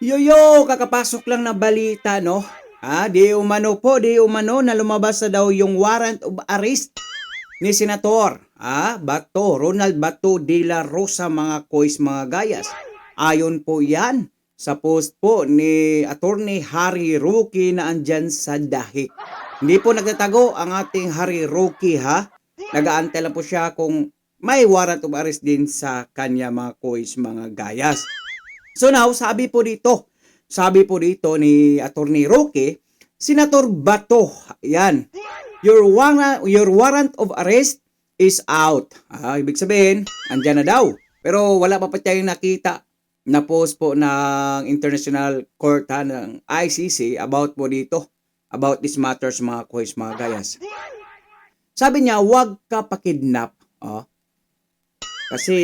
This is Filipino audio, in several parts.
Yoyo, kakapasok lang na balita, no? Di umano na lumabas na daw yung warrant of arrest ni Senator, Ronald Bato de la Rosa, mga kois, mga gayas. Ayon po yan sa post po ni Attorney Harry Roque na andyan sa dahig. Hindi po nagtatago ang ating Harry Roque, ha? Nag-aantay lang po siya kung may warrant of arrest din sa kanya, mga kois, mga gayas. So now, sabi po dito ni Attorney Roque, Senator Bato, yan, your warrant of arrest is out. Ibig sabihin, andyan na daw. Pero wala pa tayong nakita na post po ng International Court, ng ICC about po dito, about these matters, mga kuys, mga gayas. Sabi niya, wag ka pakidnap. Kasi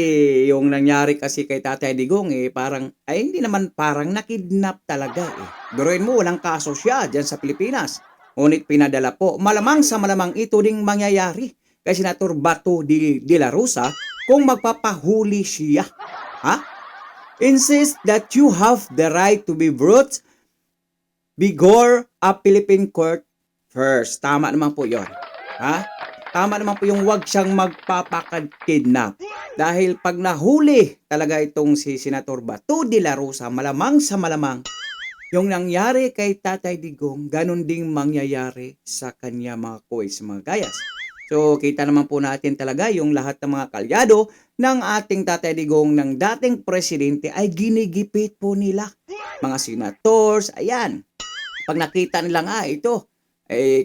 yung nangyari kasi kay Tatay Digong, parang, hindi naman parang nakidnap talaga. Biruin mo, walang kaso siya dyan sa Pilipinas. Ngunit pinadala po. Malamang sa malamang ito ding mangyayari kay Senator Bato de la Rosa kung magpapahuli siya. Insist that you have the right to be brought before a Philippine court first. Tama naman po yon. Tama naman po yung wag siyang magpapakidnap. Dahil pag nahuli talaga itong si Senator Bato de la Rosa, malamang sa malamang, yung nangyari kay Tatay Digong, ganun ding mangyayari sa kanya, mga kois, mga gayas. So, kita naman po natin talaga yung lahat ng mga kalyado ng ating Tatay Digong ng dating presidente ay ginigipit po nila. Mga senators, ayan. Pag nakita nila ito,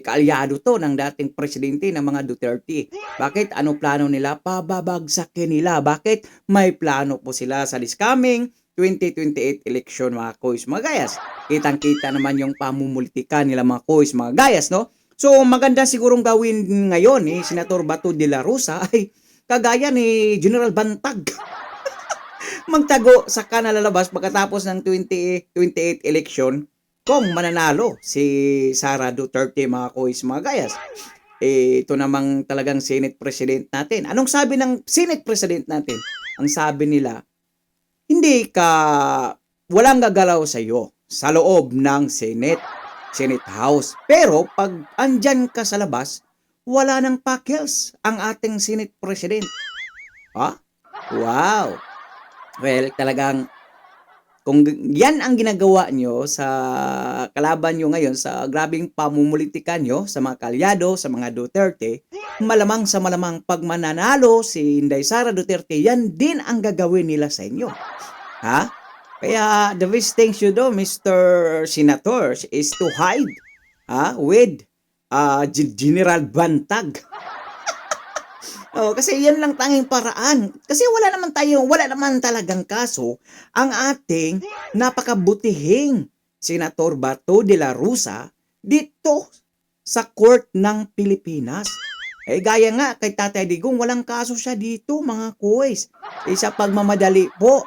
kaalyado to ng dating presidente ng mga Duterte. Bakit? Ano plano nila? Pababagsakin nila. Bakit? May plano po sila sa this coming 2028 election, mga kois, mga gayas. Kitang-kita naman yung pamumulitikan nila, mga kois, mga gayas, no? So, maganda sigurong gawin ngayon Senator Bato de la Rosa ay kagaya ni General Bantag. Magtago sa kanalalabas pagkatapos ng 2028 election kung mananalo si Sara Duterte, mga kois, mga gayas. Ito namang talagang Senate President natin. Anong sabi ng Senate President natin? Ang sabi nila, walang gagalaw sa iyo sa loob ng Senate House. Pero pag andyan ka sa labas, wala nang pakils ang ating Senate President. Wow! Well, talagang kung yan ang ginagawa nyo sa kalaban nyo ngayon, sa grabing pamumulitikan nyo, sa mga kalyado, sa mga Duterte, malamang sa malamang pag mananalo si Inday Sara Duterte, yan din ang gagawin nila sa inyo. Kaya the best things you do, Mr. Senators, is to hide with General Bantag. Kasi yan lang tanging paraan. Kasi wala naman talagang kaso ang ating napakabutihing Senator Bato de la Rosa dito sa court ng Pilipinas. Gaya nga kay Tatay Digong, walang kaso siya dito, mga kuwis. Sa pagmamadali po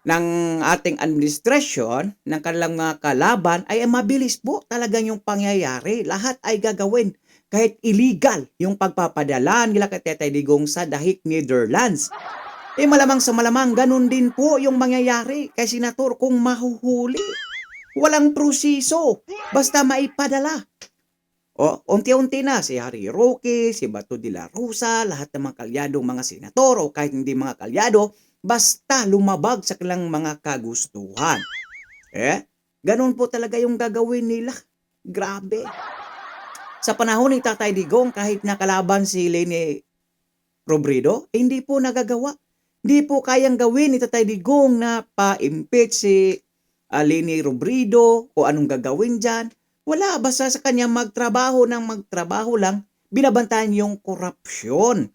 ng ating administrasyon, ng kanilang mga kalaban, ay mabilis po talagang yung pangyayari. Lahat ay gagawin. Kahit illegal yung pagpapadala nila kay Tatay Digong sa dahig Netherlands. Malamang sa malamang, ganun din po yung mangyayari kay Senator kung mahuhuli. Walang proseso, basta maipadala. Unti-unti na si Harry Roque, si Bato de la Rosa, lahat ng mga kalyadong mga senator o kahit hindi mga kalyado, basta lumabag sa kanilang mga kagustuhan. Ganun po talaga yung gagawin nila. Grabe. Sa panahon ni Tatay Digong, kahit nakalaban si Leni Robredo, hindi po nagagawa. Hindi po kayang gawin ni Tatay Digong na pa-impeach si Leni Robredo o anong gagawin dyan. Wala, basta sa kanya magtrabaho lang, binabantayan yung korupsyon.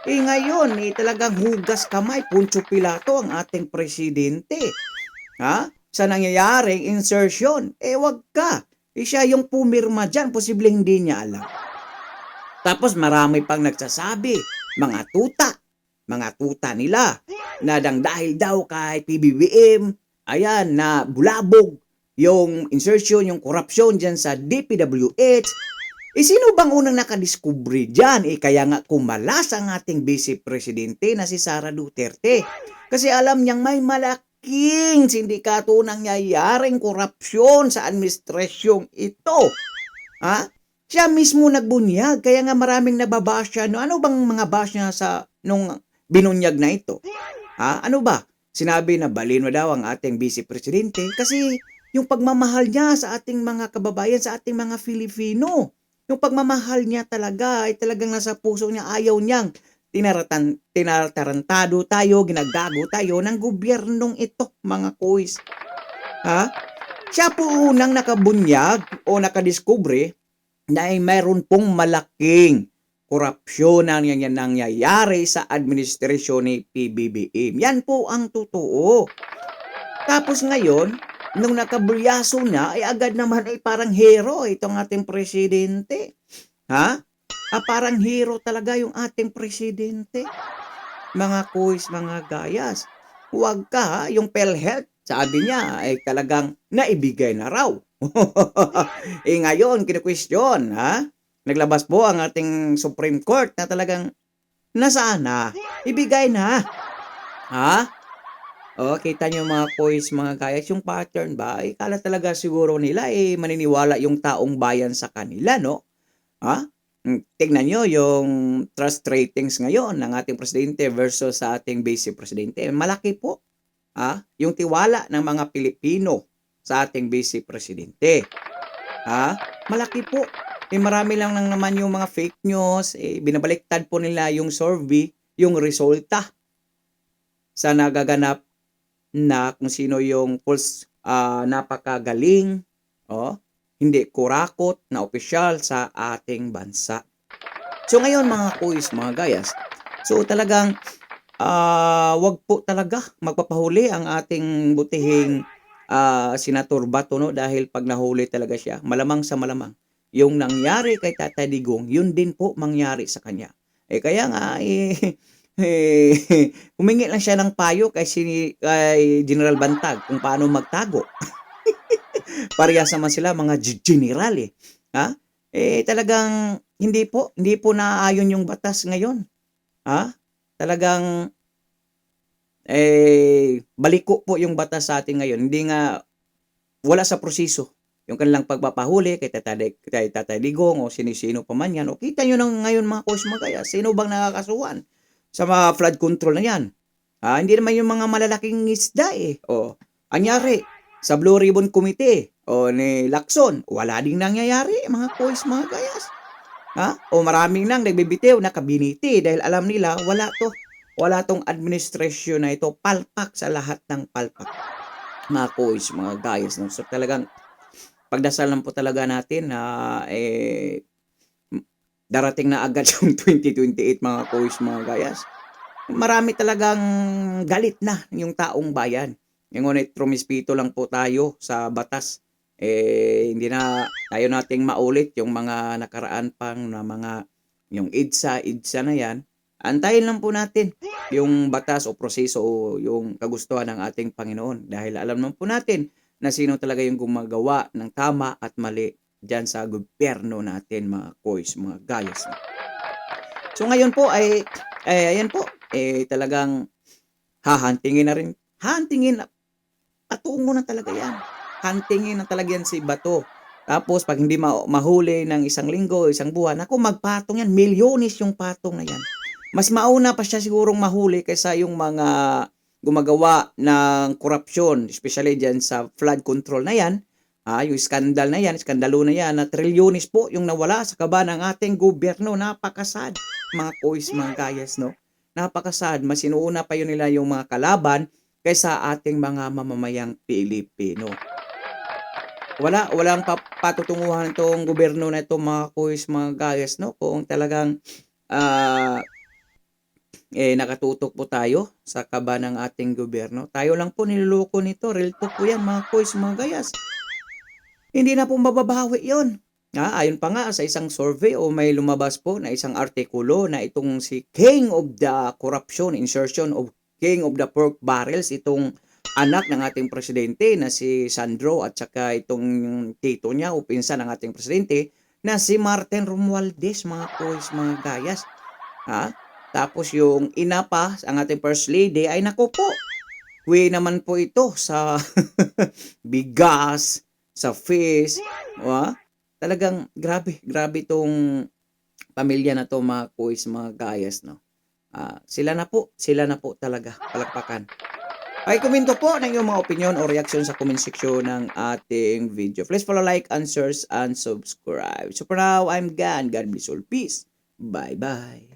Ngayon, talagang hugas kamay, Poncio Pilato ang ating presidente. Sa nangyayaring insertion, wag ka. Siya yung pumirma dyan, posibleng hindi niya alam. Tapos marami pang nagsasabi, mga tuta nila, na dahil daw kay PBBM, ayan, na bulabog yung insertion, yung korupsyon dyan sa DPWH. Sino bang unang nakadiskubre dyan? Kaya nga kumalas ang ating Vice Presidente na si Sara Duterte. Kasi alam niyang may malaking sindikato nangyayaring korupsyon sa administrasyong ito. Ha? Siya mismo nagbunyag, kaya nga maraming nababash siya. No? Ano bang mga bash niya sa nung binunyag na ito? Ha? Ano ba? Sinabi na balino daw ang ating vice presidente kasi yung pagmamahal niya sa ating mga kababayan, sa ating mga Filipino. Yung pagmamahal niya talaga ay talagang nasa puso niya, ayaw niyang tinatarantado tayo, ginagago tayo ng gobyernong ito, mga kuis. Ha? Siya po unang nakabunyag o nakadiskubre na ay mayroon pong malaking korupsyon na nangyayari sa administrasyon ni PBBM. Yan po ang totoo. Tapos ngayon, nung nakabulyaso na, ay agad naman ay parang hero itong ating presidente. Ha? Parang hero talaga yung ating presidente. Mga kuis, mga gayas. Huwag ka, yung PhilHealth, sabi niya, ay talagang naibigay na raw. Ngayon, kinu-question, ha? Naglabas po ang ating Supreme Court na talagang nasaan na? Ibigay na. Ha? Kita nyo mga kuis, mga gayas, yung pattern ba? Kala talaga siguro nila, maniniwala yung taong bayan sa kanila, no? Ha? Tignan nyo yung trust ratings ngayon ng ating presidente versus sa ating vice presidente. Malaki po. Yung tiwala ng mga Pilipino sa ating vice presidente. Malaki po. Marami lang naman yung mga fake news. Binabaliktad po nila yung survey, yung resulta sa nagaganap na kung sino yung pulse napakagaling. Hindi kurakot na opisyal sa ating bansa. So ngayon mga kuis, mga gayas, so talagang wag po talaga magpapahuli ang ating butihing Senator Bato, no? Dahil pag nahuli talaga siya, malamang sa malamang, yung nangyari kay Tatay Digong, yun din po mangyari sa kanya. Kaya nga, humingi lang siya ng payo kay General Bantag kung paano magtago. Parehas naman sila mga general talagang hindi po naaayon yung batas ngayon. Talagang baliko po yung batas sa atin ngayon. Hindi nga wala sa proseso yung kanilang pagpapahuli kay Tatay Digong o sino pa man yan. O kita nyo nang ngayon mga kuis, mga kaya, sino bang nakakasuhan sa mga flood control na yan? Hindi naman yung mga malalaking isda anyari sa Blue Ribbon Committee o ni Lacson, wala ding nangyayari mga kuis, mga gayas. O maraming nang nagbibitiw na kabiniti dahil alam nila wala tong administrasyon na ito, palpak sa lahat ng palpak. Mga kuis, mga gayas. No? So talagang pagdasal lang po talaga natin na darating na agad yung 2028 mga kuis, mga gayas. Marami talagang galit na yung taong bayan. Ngunit trumispito lang po tayo sa batas. Hindi na tayo nating maulit yung mga nakaraan pang na mga yung IDSA na yan. Antayin lang po natin yung batas o proseso o yung kagustuhan ng ating Panginoon. Dahil alam naman po natin na sino talaga yung gumagawa ng tama at mali dyan sa gobyerno natin, mga kuis, mga gayas. So ngayon po ayan po, talagang hahantingin na rin. Patungo na talaga yan. Huntingin na talaga yan si Bato. Tapos pag hindi mahuli ng isang linggo, isang buwan, magpatong yan. Milyones yung patong na yan. Mas mauna pa siya sigurong mahuli kaysa yung mga gumagawa ng korupsyon, especially dyan sa flood control na yan. Yung skandalo na yan, na trilyones po yung nawala sa kaba ng ating gobyerno. Napakasad, mga kuis, mga gayas, no? Napakasad. Mas inuuna pa yun nila yung mga kalaban kaysa ating mga mamamayang Pilipino. Walang patutunguhan itong gobyerno na ito, mga kuis, mga gayas, no? Kung talagang nakatutok po tayo sa kaba ng ating gobyerno. Tayo lang po niloloko nito. Real talk po yan, mga kuis, mga gayas. Hindi na po mababawi yun. Ayon pa nga sa isang survey o may lumabas po na isang artikulo na itong si King of the Corruption, insertion of King of the Pork Barrels, itong anak ng ating presidente na si Sandro at saka itong tito niya o pinsan ng ating presidente na si Martin Romualdez, mga kuis, mga gayas. Tapos yung ina pa, ang ating first lady, ay naku po, way naman po ito sa bigas, sa fish, talagang grabe, grabe itong pamilya na 'to mga kuis, mga guys, no? Sila na po talaga, palakpakan. Pakikomento po ng iyong mga opinyon o reaksyon sa comment section ng ating video. Please follow, like, and share, and subscribe. So for now, I'm gone. God bless all. Peace. Bye-bye.